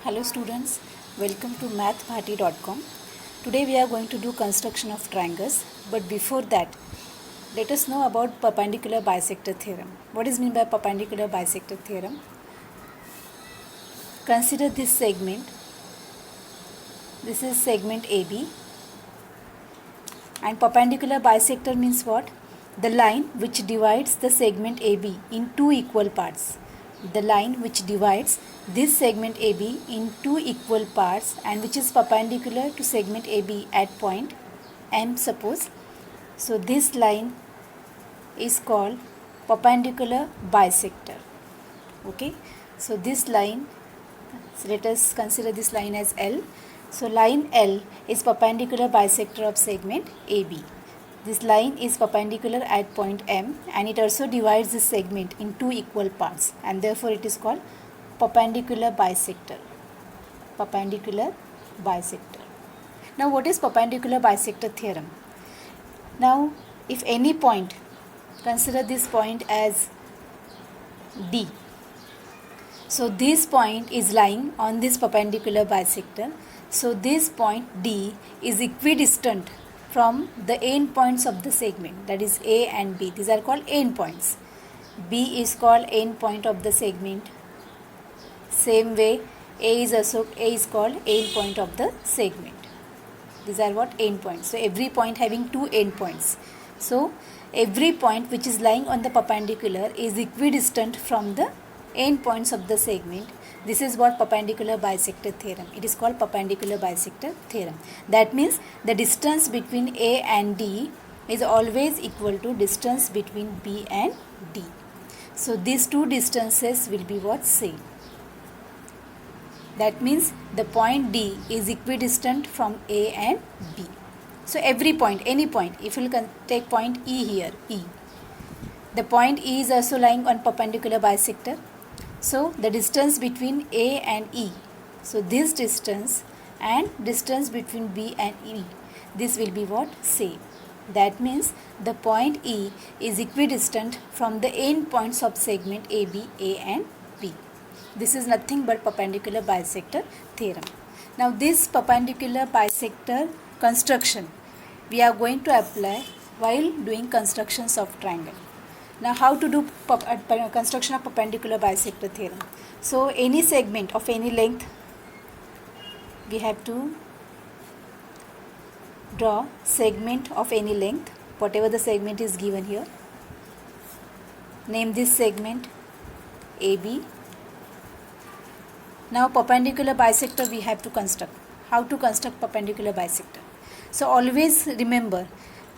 Hello students, welcome to mathbharti.com. Today we are going to do construction of triangles, but before that let us know about perpendicular bisector theorem. What is meant by perpendicular bisector theorem? Consider this segment. This is segment AB, and perpendicular bisector means what? The line which divides the segment AB in two equal parts. The line which divides this segment AB in two equal parts and which is perpendicular to segment AB at point M, suppose. So this line is called perpendicular bisector. Okay, so this line, so let us consider this line as L. So line L is perpendicular bisector of segment AB. This line is perpendicular at point M and it also divides this segment in two equal parts, and therefore it is called perpendicular bisector. Perpendicular bisector. Now what is perpendicular bisector theorem? Now if any point, consider this point as D. So this point is lying on this perpendicular bisector. So this point D is equidistant from the end points of the segment, that is A and B. These are called end points. B is called end point of the segment. Same way A is called end point of the segment. These are what? End points. So every point having two end points. So every point which is lying on the perpendicular is equidistant from the end points of the segment. This is what perpendicular bisector theorem. It is called perpendicular bisector theorem. That means the distance between A and D is always equal to distance between B and D. So these two distances will be what? Same. That means the point D is equidistant from A and B. So every point, any point, if you can take point E here, E. The point E is also lying on perpendicular bisector. So the distance between A and E, so this distance and distance between B and E, this will be what? Same. That means the point E is equidistant from the end points of segment AB, A and B. This is nothing but perpendicular bisector theorem. Now this perpendicular bisector construction we are going to apply while doing constructions of triangle. Now how to do construction of perpendicular bisector theorem? So any segment of any length, we have to draw segment of any length, whatever the segment is given here. Name this segment AB. Now perpendicular bisector we have to construct. How to construct perpendicular bisector? So always remember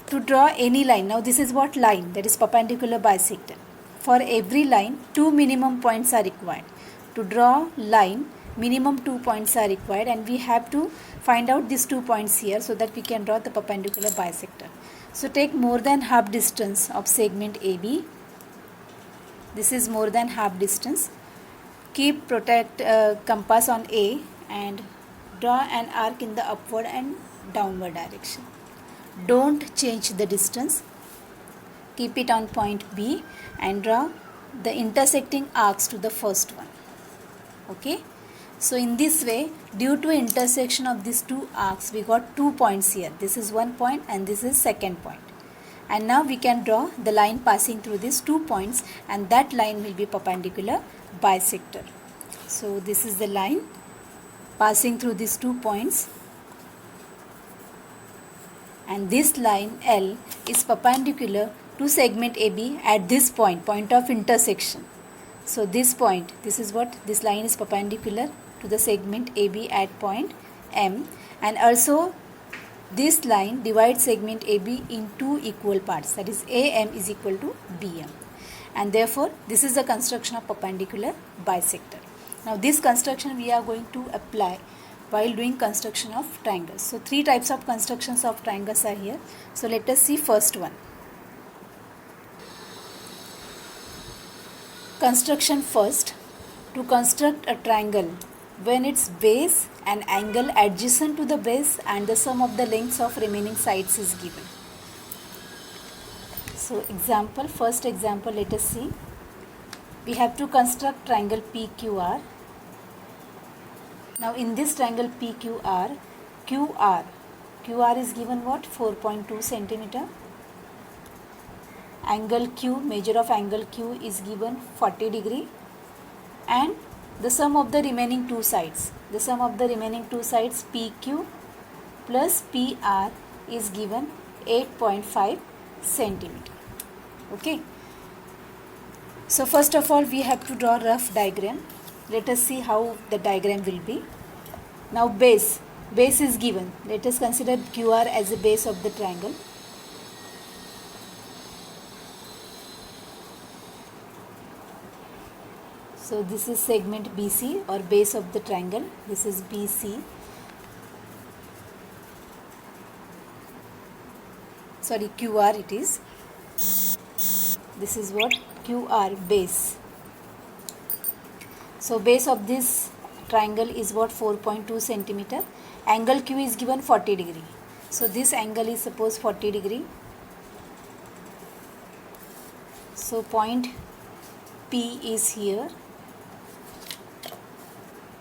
to draw any line. Now this is what? Line, that is perpendicular bisector. For every line, two minimum points are required. To draw line, minimum 2 points are required, and we have to find out these 2 points here so that we can draw the perpendicular bisector. So take more than half distance of segment AB. This is more than half distance. Keep compass on A and draw an arc in the upward and downward direction. Don't change the distance. Keep it on point B and draw the intersecting arcs to the first one. Okay. So in this way, due to intersection of these two arcs, we got 2 points here. This is one point and this is second point. And now we can draw the line passing through these 2 points, and that line will be perpendicular bisector. So this is the line passing through these 2 points. And this line L is perpendicular to segment AB at this point of intersection. So this point, this is what? This line is perpendicular to the segment AB at point M, and also this line divides segment AB in two equal parts, that is AM is equal to BM, and therefore this is the construction of perpendicular bisector. Now this construction we are going to apply while doing construction of triangles. So 3 types of constructions of triangles are here. So let us see first one. Construction first. To construct a triangle when its base and angle adjacent to the base and the sum of the lengths of remaining sides is given. So first example, let us see. We have to construct triangle PQR. Now in this triangle PQR, QR is given what? 4.2 centimeter. Angle Q, measure of angle Q is given 40 degree, and the sum of the remaining two sides, PQ plus PR is given 8.5 centimeter. Okay. So first of all we have to draw rough diagram. Let us see how the diagram will be. Now base is given. Let us consider QR as the base of the triangle. So this is segment BC or base of the triangle. This is BC. Sorry, QR it is. This is what? QR, base. So base of this triangle is what? 4.2 centimeter. Angle Q is given 40 degree. So this angle is suppose 40 degree. So point P is here.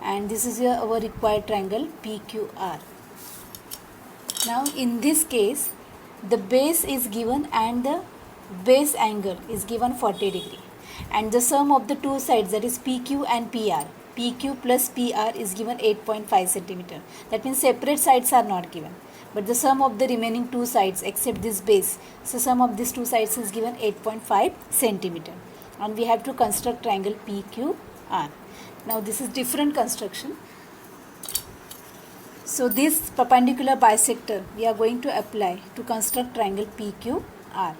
And this is our required triangle PQR. Now in this case the base is given and the base angle is given 40 degree, and the sum of the two sides, that is PQ and PR, PQ plus PR is given 8.5 centimeter. That means separate sides are not given, but the sum of the remaining two sides except this base, so sum of these two sides is given 8.5 centimeter, and we have to construct triangle PQR. Now this is different construction. So this perpendicular bisector we are going to apply to construct triangle PQR.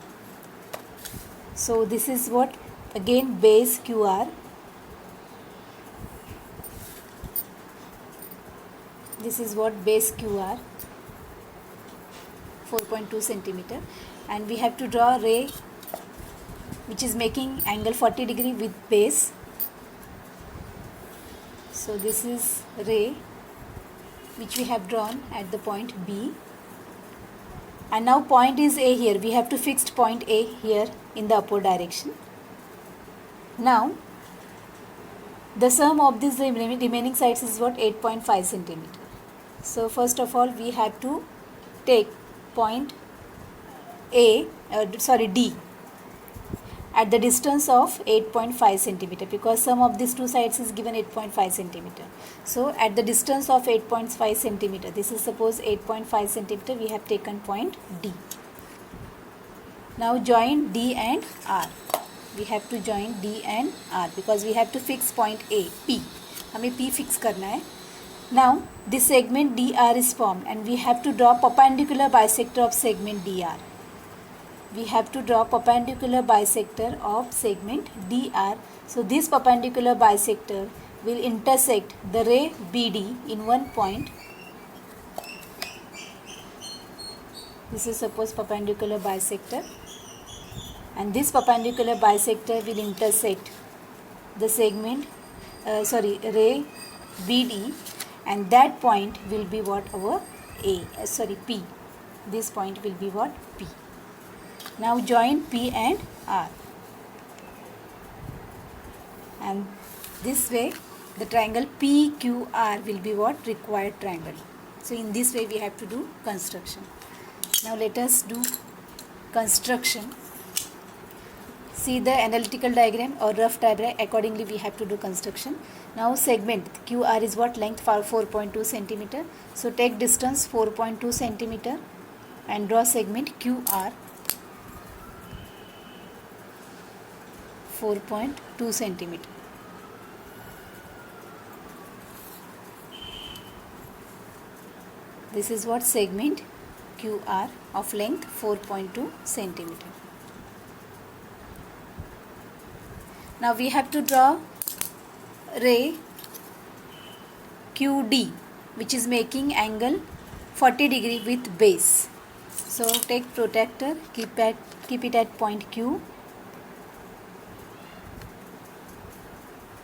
So this is what? Again base QR. This is what? Base QR, 4.2 centimeter, and we have to draw ray which is making angle 40 degree with base. So this is ray which we have drawn at the point B, and now point is A here. We have to fix point A here in the upward direction. Now the sum of these remaining sides is what? 8.5 centimeter. So first of all we have to take point D at the distance of 8.5 centimeter, because sum of these two sides is given 8.5 centimeter. So at the distance of 8.5 centimeter, this is suppose 8.5 centimeter, we have taken point D. Now join D and R. We have to join D and R because we have to fix point A, P. हमें P fix करना है. Now this segment DR is formed and we have to draw perpendicular bisector of segment DR. We have to draw perpendicular bisector of segment DR. So this perpendicular bisector will intersect the ray BD in one point. This is suppose perpendicular bisector, and this perpendicular bisector will intersect the segment ray BD, and that point will be what? Our P. This point will be what? P. Now join P and R, and this way the triangle PQR will be what? Required triangle. So in this way we have to do construction. Now let us do construction. See the analytical diagram or rough diagram, accordingly we have to do construction. Now segment QR is what? Length for 4.2 centimeter. So take distance 4.2 centimeter and draw segment QR 4.2 centimeter. This is what? Segment QR of length 4.2 centimeter. Now we have to draw ray QD, which is making angle 40 degree with base. So take protractor, keep it at point Q,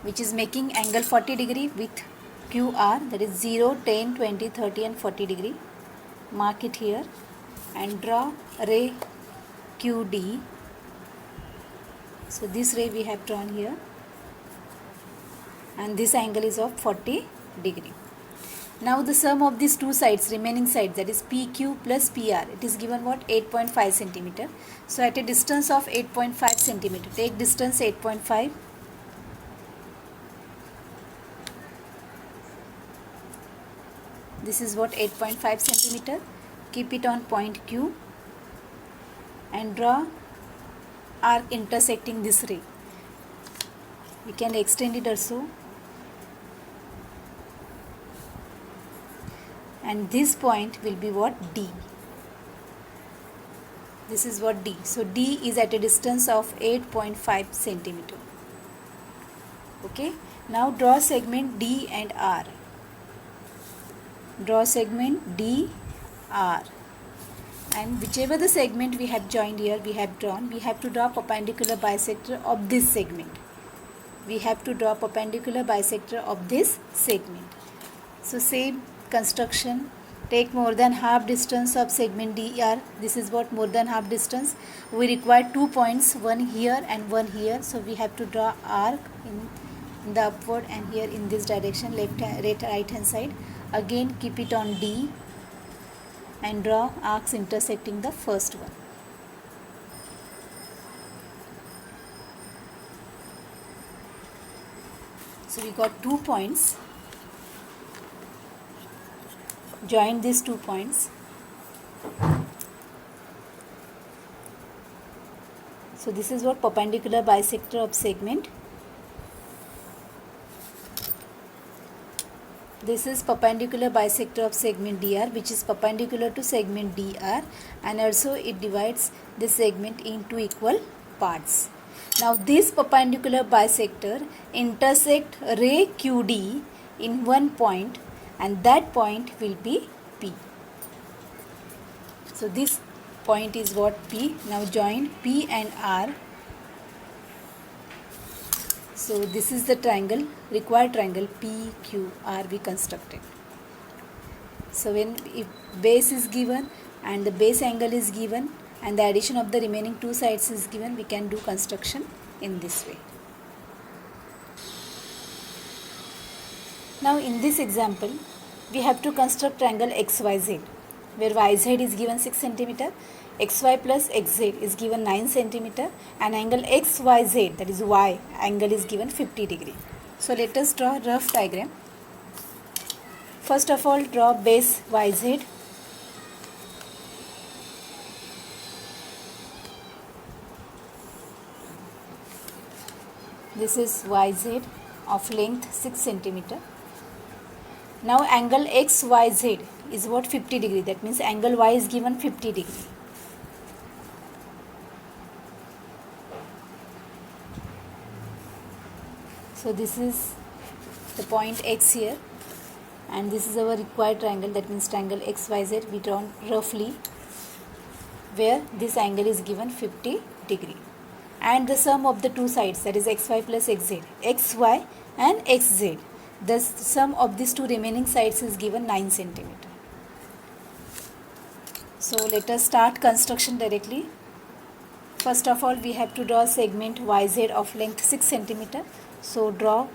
which is making angle 40 degree with QR, that is 0, 10, 20, 30 and 40 degree. Mark it here and draw ray QD. So this ray we have drawn here, and this angle is of 40 degree. Now the sum of these two sides, remaining sides, that is PQ plus PR, it is given what? 8.5 centimeter. So at a distance of 8.5 centimeter, take distance 8.5. This is what? 8.5 centimeter. Keep it on point Q and draw arc intersecting this ray. We can extend it also. And this point will be what? D. This is what? D. So D is at a distance of 8.5 centimeter. Okay. Now draw segment D and R. Draw segment D, R. And whichever the segment we have joined here, we have drawn, we have to draw perpendicular bisector of this segment. We have to draw perpendicular bisector of this segment. So same construction, take more than half distance of segment DR. This is what? More than half distance. We require 2 points, one here and one here. So we have to draw arc in the upward and here in this direction, right hand side. Again keep it on D and draw arcs intersecting the first one. So we got 2 points. Join these 2 points. So this is what? Perpendicular bisector of segment. This is perpendicular bisector of segment DR, which is perpendicular to segment DR, and also it divides this segment into equal parts. Now this perpendicular bisector intersect ray QD in one point, and that point will be P. So this point is what? P. Now join P and R. So this is the triangle, required triangle PQR we constructed. So when if base is given and the base angle is given and the addition of the remaining two sides is given, we can do construction in this way. Now in this example, we have to construct triangle XYZ, where YZ is given 6 cm, XY plus XZ is given 9 cm, and angle XYZ, that is Y angle, is given 50 degree. So let us draw rough diagram. First of all, draw base YZ. This is YZ of length 6 cm. Now angle XYZ is what? 50 degree. That means angle Y is given 50 degree. So this is the point X here, and this is our required triangle, that means triangle XYZ we drawn roughly, where this angle is given 50 degree. And the sum of the two sides, that is XY plus XZ, XY and XZ, the sum of these two remaining sides is given 9 cm. So let us start construction directly. First of all, we have to draw segment YZ of length 6 cm. So draw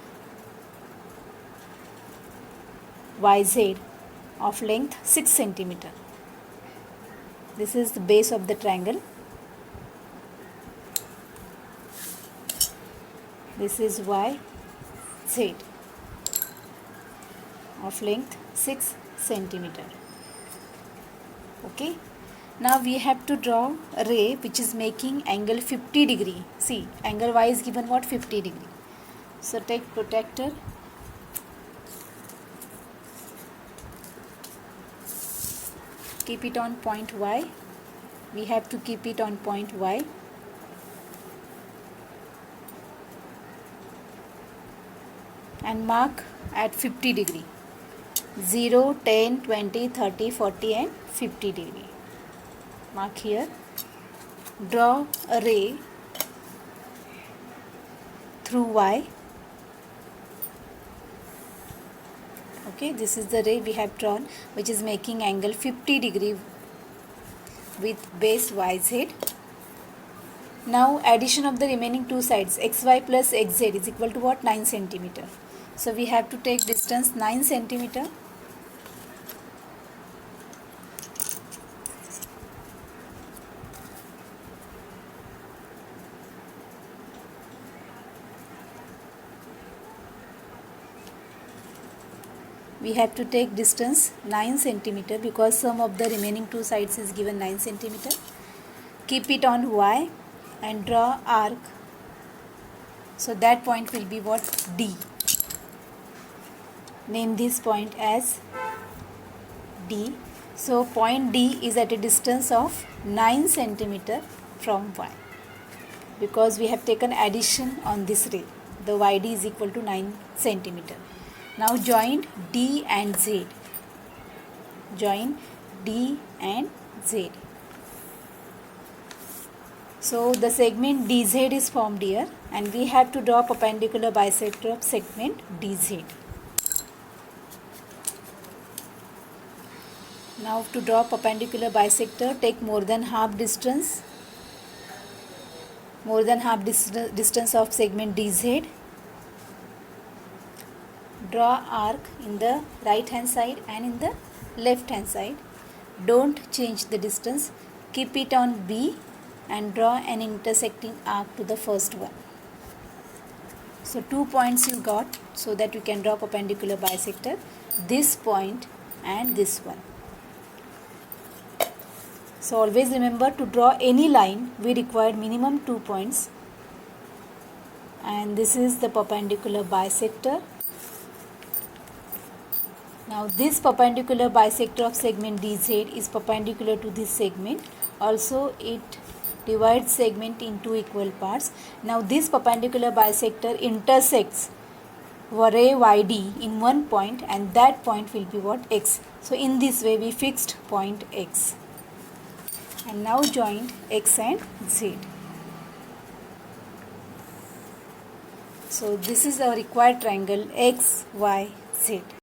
YZ of length 6 cm. This is the base of the triangle. This is YZ of length 6 cm. Okay. Now we have to draw a ray which is making angle 50 degree. See, angle Y is given what? 50 degree. So take protractor. Keep it on point Y. We have to keep it on point Y. And mark at 50 degree. 0, 10, 20, 30, 40 and 50 degree. Mark here. Draw a ray through Y. Okay, this is the ray we have drawn, which is making angle 50 degree with base YZ. Now addition of the remaining two sides, XY plus XZ, is equal to what? 9 cm. So we have to take distance 9 cm. we have to take distance 9 centimeter because sum of the remaining two sides is given 9 centimeter. Keep it on Y and draw arc. So that point will be what? D. Name this point as D. So point D is at a distance of 9 centimeter from Y because we have taken addition on this ray. The YD is equal to 9 centimeter. Now join D and Z. Join D and Z. So the segment DZ is formed here and we have to draw perpendicular bisector of segment DZ. Now to draw perpendicular bisector, take more than half distance of segment DZ. Draw arc in the right hand side and in the left hand side. Don't change the distance. Keep it on B and draw an intersecting arc to the first one. So 2 points you got, so that you can draw perpendicular bisector. This point and this one. So always remember, to draw any line we require minimum 2 points, and this is the perpendicular bisector. Now this perpendicular bisector of segment DZ is perpendicular to this segment. Also it divides segment into equal parts. Now this perpendicular bisector intersects ray YD in one point, and that point will be what? X. So in this way we fixed point X. And now join X and Z. So this is our required triangle X, Y, Z.